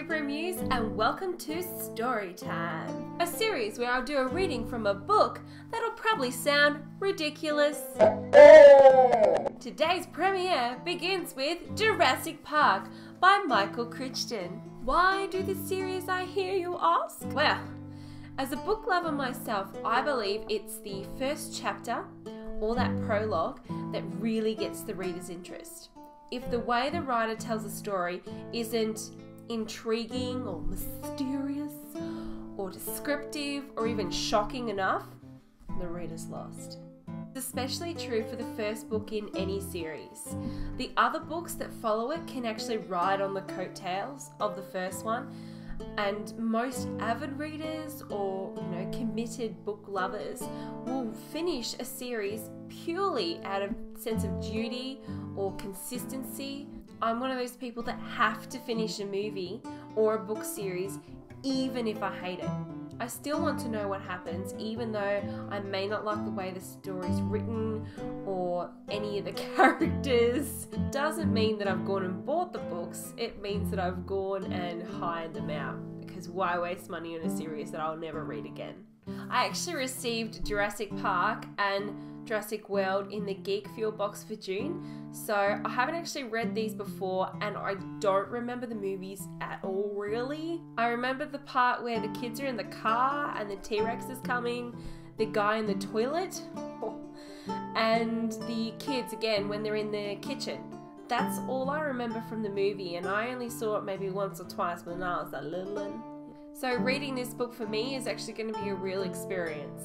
Super Muse and welcome to Storytime, a series where I'll do a reading from a book that'll probably sound ridiculous. Today's premiere begins with Jurassic Park by Michael Crichton. Why do this series, I hear you ask? Well, as a book lover myself, I believe it's the first chapter or that prologue that really gets the reader's interest. If the way the writer tells a story isn't intriguing or mysterious or descriptive or even shocking enough, the reader's lost. It's especially true for the first book in any series. The other books that follow it can actually ride on the coattails of the first one, and most avid readers or committed book lovers will finish a series purely out of sense of duty or consistency. I'm one of those people that have to finish a movie or a book series even if I hate it. I still want to know what happens even though I may not like the way the story's written or any of the characters. Doesn't mean that I've gone and bought the books, it means that I've gone and hired them out, because why waste money on a series that I'll never read again? I actually received Jurassic Park and Jurassic World in the Geek Fuel box for June, so I haven't actually read these before and I don't remember the movies at all really. I remember the part where the kids are in the car and the T-Rex is coming, the guy in the toilet, and the kids again when they're in the kitchen. That's all I remember from the movie, and I only saw it maybe once or twice when I was a little one. So reading this book for me is actually going to be a real experience.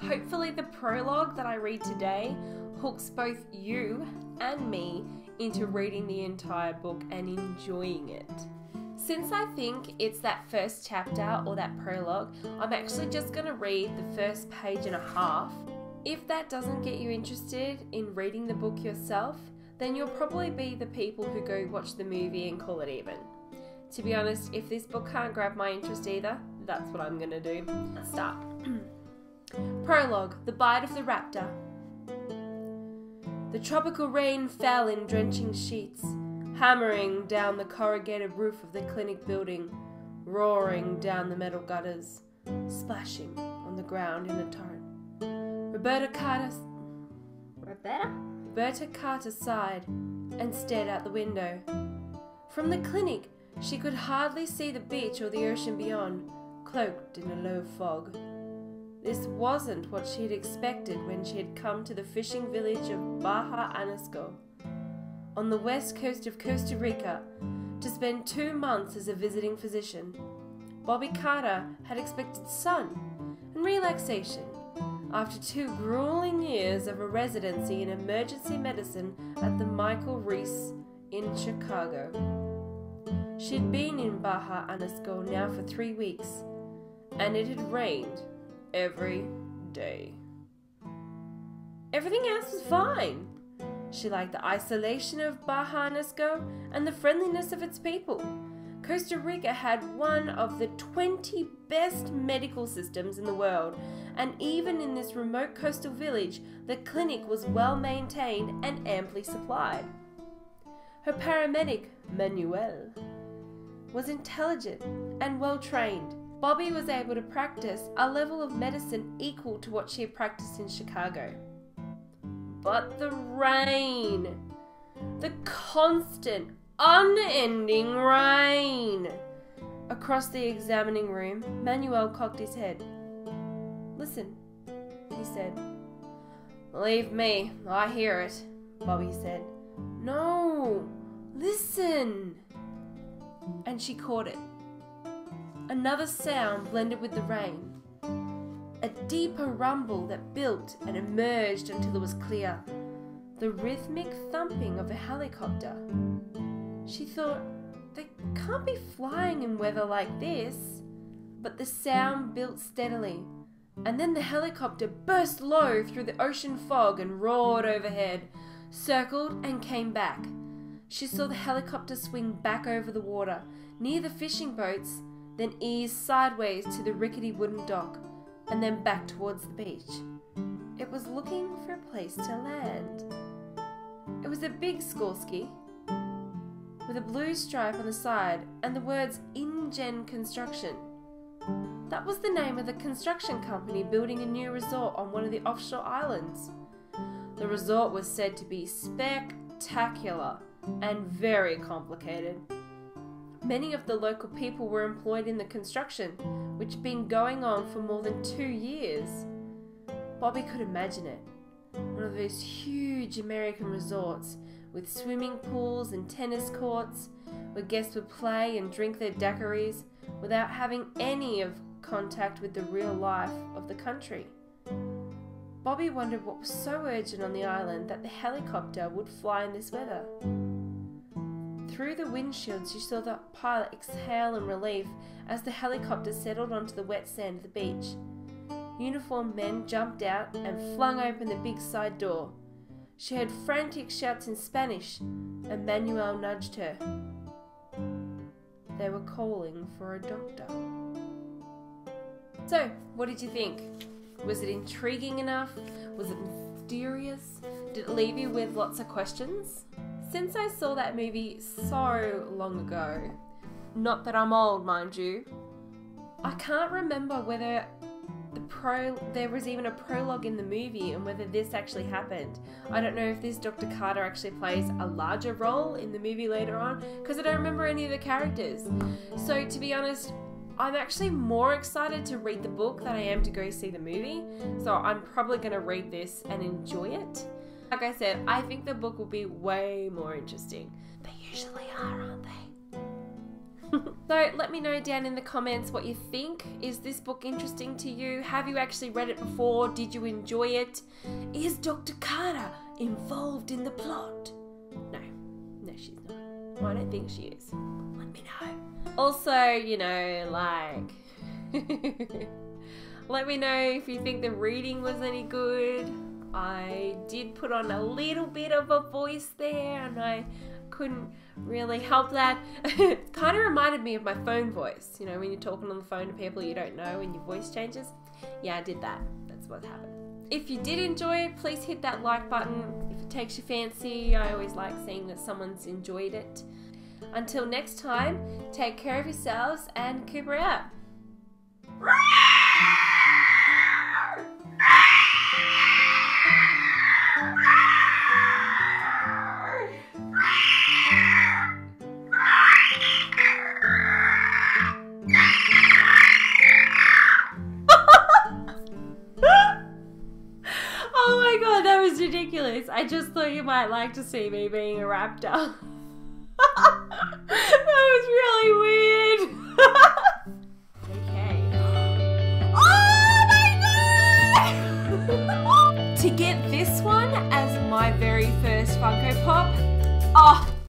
Hopefully the prologue that I read today hooks both you and me into reading the entire book and enjoying it. Since I think it's that first chapter or that prologue, I'm actually just going to read the first page and a half. If that doesn't get you interested in reading the book yourself, then you'll probably be the people who go watch the movie and call it even. To be honest, if this book can't grab my interest either, that's what I'm going to do. Let's start. Prologue, The Bite of the Raptor. The tropical rain fell in drenching sheets, hammering down the corrugated roof of the clinic building, roaring down the metal gutters, splashing on the ground in a torrent. Roberta Carter sighed and stared out the window. From the clinic, she could hardly see the beach or the ocean beyond, cloaked in a low fog. This wasn't what she had expected when she had come to the fishing village of Baja Anasco, on the west coast of Costa Rica, to spend 2 months as a visiting physician. Bobby Carter had expected sun and relaxation after 2 grueling years of a residency in emergency medicine at the Michael Reese in Chicago. She'd been in Baja Anasco now for 3 weeks, and it had rained every day. Everything else was fine. She liked the isolation of Baja Anasco and the friendliness of its people. Costa Rica had one of the 20 best medical systems in the world, and even in this remote coastal village, the clinic was well maintained and amply supplied. Her paramedic, Manuel, was intelligent and well trained. Bobby was able to practice a level of medicine equal to what she had practiced in Chicago. But the rain, the constant, unending rain. Across the examining room, Manuel cocked his head. "Listen," he said. "Believe me, I hear it," Bobby said. "No, listen." And she caught it. Another sound blended with the rain. A deeper rumble that built and emerged until it was clear. The rhythmic thumping of a helicopter. She thought, they can't be flying in weather like this. But the sound built steadily, and then the helicopter burst low through the ocean fog and roared overhead, circled and came back. She saw the helicopter swing back over the water, near the fishing boats, then ease sideways to the rickety wooden dock, and then back towards the beach. It was looking for a place to land. It was a big Sikorsky, with a blue stripe on the side and the words "In Gen Construction. That was the name of the construction company building a new resort on one of the offshore islands. The resort was said to be spectacular and very complicated. Many of the local people were employed in the construction, which had been going on for more than 2 years. Bobby could imagine it. One of those huge American resorts with swimming pools and tennis courts where guests would play and drink their daiquiris without having any of contact with the real life of the country. Bobby wondered what was so urgent on the island that the helicopter would fly in this weather. Through the windshield, she saw the pilot exhale in relief as the helicopter settled onto the wet sand of the beach. Uniformed men jumped out and flung open the big side door. She heard frantic shouts in Spanish, and Manuel nudged her. They were calling for a doctor. So, what did you think? Was it intriguing enough? Was it mysterious? Did it leave you with lots of questions? Since I saw that movie so long ago, not that I'm old, mind you, I can't remember whether there was even a prologue in the movie and whether this actually happened. I don't know if this Dr. Carter actually plays a larger role in the movie later on, because I don't remember any of the characters. So to be honest, I'm actually more excited to read the book than I am to go see the movie. So I'm probably going to read this and enjoy it. Like I said, I think the book will be way more interesting. They usually are, aren't they? So let me know down in the comments what you think. Is this book interesting to you? Have you actually read it before? Did you enjoy it? Is Dr. Carter involved in the plot? No, she's not. Well, I don't think she is. Let me know. Also, let me know if you think the reading was any good. I did put on a little bit of a voice there and I couldn't really help that. It kind of reminded me of my phone voice, when you're talking on the phone to people you don't know and your voice changes. Yeah, I did that. That's what happened. If you did enjoy it, please hit that like button. If it takes your fancy, I always like seeing that someone's enjoyed it. Until next time, take care of yourselves and Cooper out. Oh my god, that was ridiculous. I just thought you might like to see me being a raptor. That was really weird. Okay. Oh my god! To get this one as my very first Funko Pop, oh,